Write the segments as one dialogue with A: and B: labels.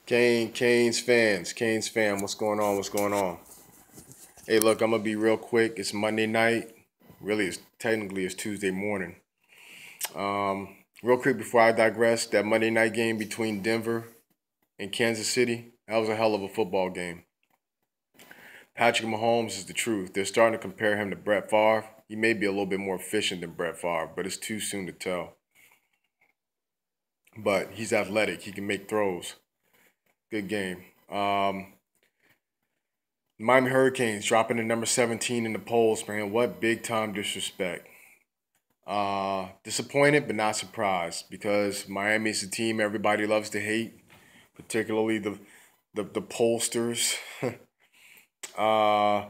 A: Canes fans, Canes fan, what's going on? What's going on? Hey, look, I'm gonna be real quick. It's Monday night. Really, it's Tuesday morning. Real quick before I digress, that Monday night game between Denver and Kansas City, that was a hell of a football game. Patrick Mahomes is the truth. They're starting to compare him to Brett Favre. He may be a little bit more efficient than Brett Favre, but it's too soon to tell. But he's athletic. He can make throws. Good game. Miami Hurricanes dropping to number 17 in the polls, man. What big time disrespect. Disappointed but not surprised because Miami is a team everybody loves to hate, particularly the pollsters. uh,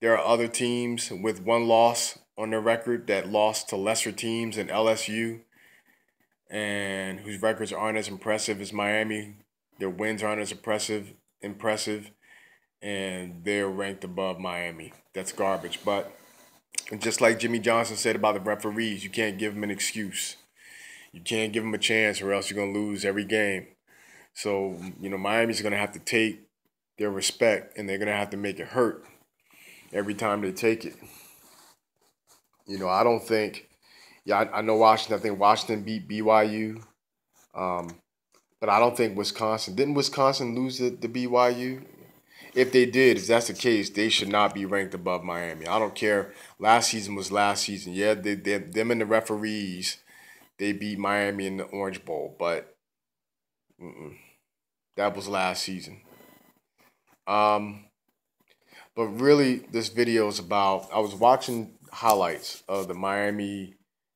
A: there are other teams with one loss on their record that lost to lesser teams in LSU and whose records aren't as impressive as Miami. Their wins aren't as impressive, and they're ranked above Miami. That's garbage. But just like Jimmy Johnson said about the referees, you can't give them an excuse. You can't give them a chance or else you're going to lose every game. So, Miami's going to have to take their respect, and they're going to have to make it hurt every time they take it. I don't think, I know Washington. I think Washington beat BYU. But I don't think didn't Wisconsin lose to BYU? If they did, if that's the case, they should not be ranked above Miami. I don't care. Last season was last season. Yeah, them and the referees, they beat Miami in the Orange Bowl, but that was last season. But really, this video is about, I was watching highlights of the Miami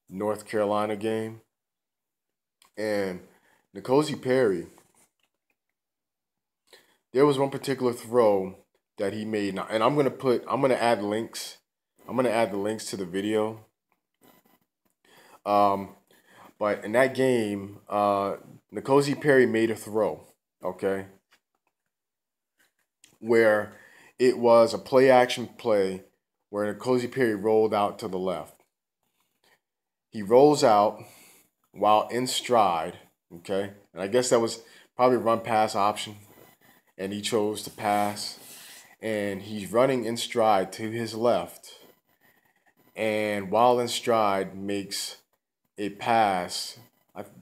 A: North Carolina game, and N'Kosi Perry, there was one particular throw that he made, and I'm gonna add links. I'm gonna add the links to the video. But in that game, N'Kosi Perry made a throw, okay, where it was a play-action play where N'Kosi Perry rolled out to the left. He rolls out while in stride, okay, and I guess that was probably a run-pass option, and he chose to pass, and he's running in stride to his left, and while in stride makes a pass,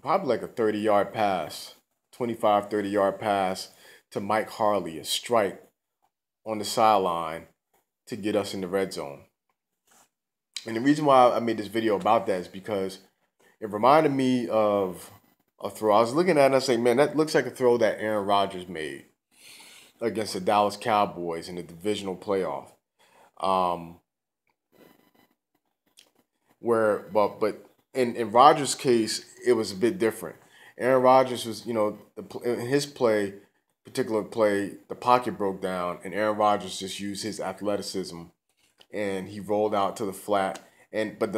A: probably like a 30-yard pass, 25, 30-yard pass to Mike Harley, a strike on the sideline to get us in the red zone. And the reason why I made this video about that is because it reminded me of a throw. I was looking at it and I was like, man, that looks like a throw that Aaron Rodgers made against the Dallas Cowboys in the divisional playoff. But in Rodgers' case, it was a bit different. Aaron Rodgers was, in his particular play, the pocket broke down, and Aaron Rodgers just used his athleticism, and he rolled out to the flat. But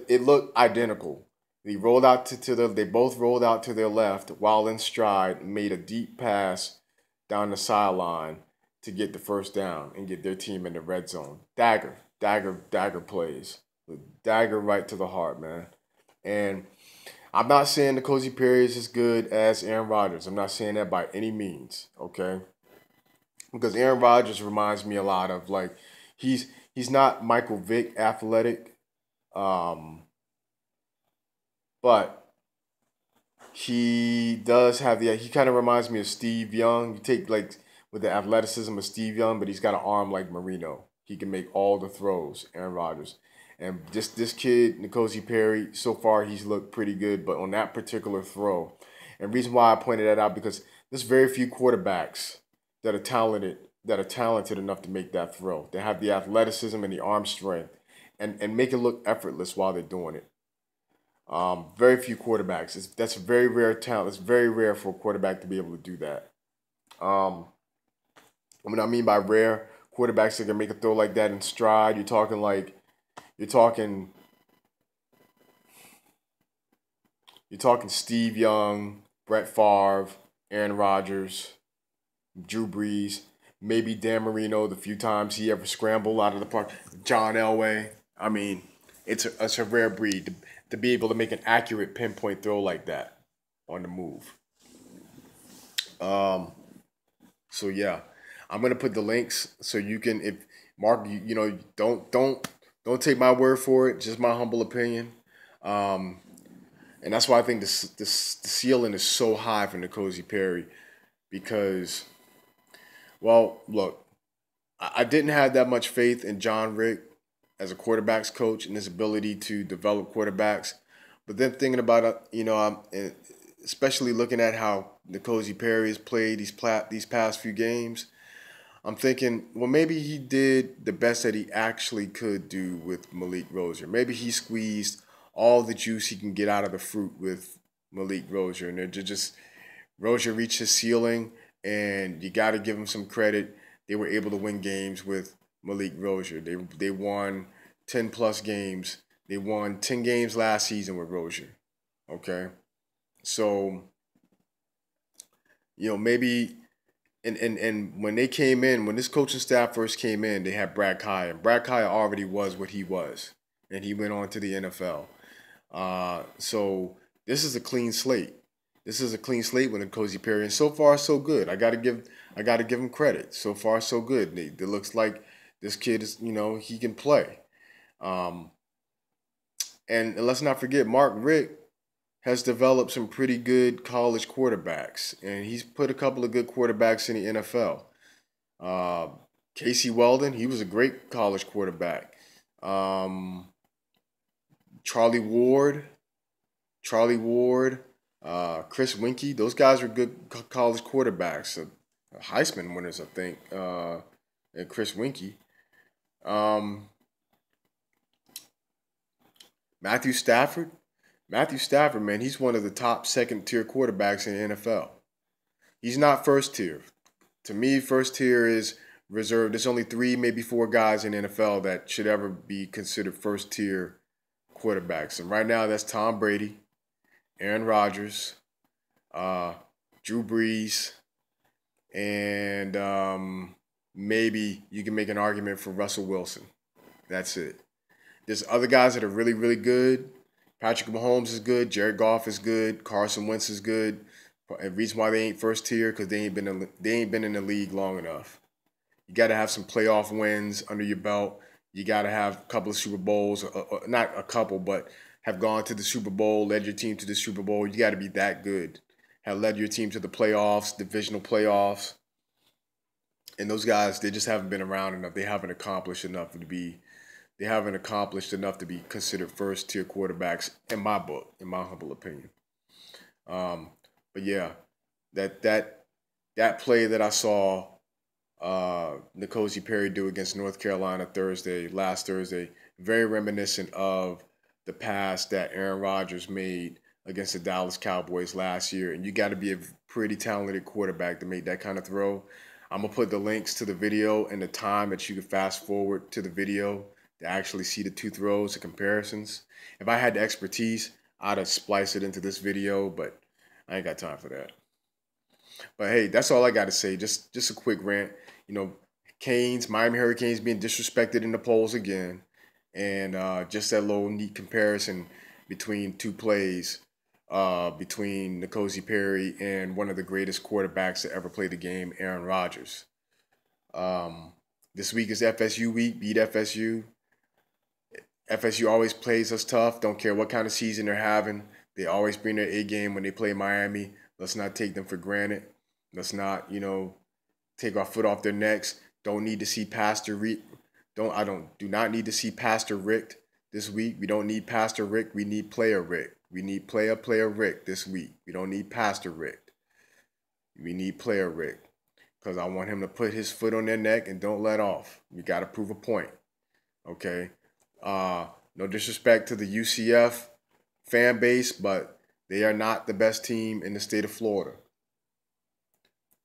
A: it looked identical. He rolled out they both rolled out to their left while in stride, made a deep pass down the sideline to get the first down and get their team in the red zone. Dagger plays. Dagger right to the heart, man. And I'm not saying N'Kosi Perry is as good as Aaron Rodgers. I'm not saying that by any means, okay? Because Aaron Rodgers reminds me a lot of, like, he's not Michael Vick athletic, but he does have he kind of reminds me of Steve Young. You take, like, with the athleticism of Steve Young, but he's got an arm like Marino. He can make all the throws, Aaron Rodgers. And just this kid, N'Kosi Perry, so far he's looked pretty good, but on that particular throw, and reason why I pointed that out, because there's very few quarterbacks that are talented enough to make that throw. They have the athleticism and the arm strength and make it look effortless while they're doing it. Very few quarterbacks. That's a very rare talent. It's very rare for a quarterback to be able to do that. What I mean by rare, quarterbacks that can make a throw like that in stride, you're talking Steve Young, Brett Favre, Aaron Rodgers, Drew Brees, maybe Dan Marino the few times he ever scrambled out of the park, John Elway. I mean, it's a rare breed to be able to make an accurate pinpoint throw like that on the move. Um, so yeah, I'm gonna put the links so you can, if Mark, you know, don't take my word for it, just my humble opinion. Um, and that's why I think this the ceiling is so high for N'Kosi Perry because, well, look, I didn't have that much faith in John Rick as a quarterbacks coach and his ability to develop quarterbacks. But then thinking about it, you know, especially looking at how N'Kosi Perry has played these past few games, I'm thinking, well, maybe he did the best that he actually could do with Malik Rozier. Maybe he squeezed all the juice he can get out of the fruit with Malik Rozier, and it just Rozier reached his ceiling, and you got to give him some credit. They were able to win games with Malik Rozier. They won 10 plus games. They won 10 games last season with Rozier. Okay, so you know maybe and when they came in, when this coaching staff first came in, they had Brad Kaya. And Brad Kaya already was what he was, and he went on to the NFL. So this is a clean slate. This is a clean slate with N'Kosi Perry, and so far so good. I gotta give him credit. So far so good. It looks like this kid is, you know, he can play. Um, and let's not forget, Mark Richt has developed some pretty good college quarterbacks, and he's put a couple of good quarterbacks in the NFL. Uh, Casey Weldon, he was a great college quarterback. Um, Charlie Ward, Charlie Ward, Chris Winkie, those guys were good college quarterbacks. Heisman winners, I think, and Chris Winkie. Um, Matthew Stafford, Matthew Stafford, man, he's one of the top second tier quarterbacks in the NFL. He's not first tier. To me, first tier is reserved. There's only three, maybe four guys in the NFL that should ever be considered first tier quarterbacks. And right now, that's Tom Brady, Aaron Rodgers, uh, Drew Brees, and maybe you can make an argument for Russell Wilson. That's it. There's other guys that are really, really good. Patrick Mahomes is good. Jared Goff is good. Carson Wentz is good. And the reason why they ain't first tier because they ain't been in the league long enough. You got to have some playoff wins under your belt. You got to have a couple of Super Bowls, not a couple, but have gone to the Super Bowl, led your team to the Super Bowl. You got to be that good. Have led your team to the playoffs, divisional playoffs. And those guys, they just haven't been around enough. They haven't accomplished enough to be. They haven't accomplished enough to be considered first tier quarterbacks in my book, in my humble opinion. Um, but yeah, that play that I saw N'Kosi Perry do against North Carolina last Thursday, very reminiscent of the pass that Aaron Rodgers made against the Dallas Cowboys last year. And you got to be a pretty talented quarterback to make that kind of throw. I'm going to put the links to the video and the time that you can fast forward to the video to actually see the two throws, the comparisons. If I had the expertise, I'd have spliced it into this video, but I ain't got time for that. But hey, that's all I got to say. Just a quick rant. You know, Miami Hurricanes being disrespected in the polls again. And just that little neat comparison between two plays between N'Kosi Perry and one of the greatest quarterbacks to ever play the game, Aaron Rodgers. This week is FSU week. Beat FSU. FSU always plays us tough. Don't care what kind of season they're having. They always bring their A game when they play Miami. Let's not take them for granted. Let's not, you know, take our foot off their necks. Don't need to see Pastor Rick. Do not need to see Pastor Rick this week. We don't need Pastor Rick. We need player Rick. We need player Rick this week. We don't need Pastor Rick. We need player Rick. Because I want him to put his foot on their neck and don't let off. We got to prove a point. Okay? No disrespect to the UCF fan base, but they are not the best team in the state of Florida.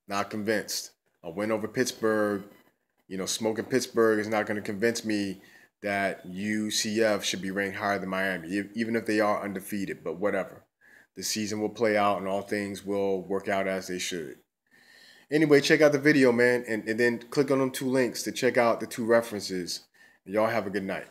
A: Not convinced. A win over Pittsburgh, you know, smoking Pittsburgh is not going to convince me that UCF should be ranked higher than Miami, even if they are undefeated, but whatever. The season will play out and all things will work out as they should. Anyway, check out the video, man, and then click on them two links to check out the two references. Y'all have a good night.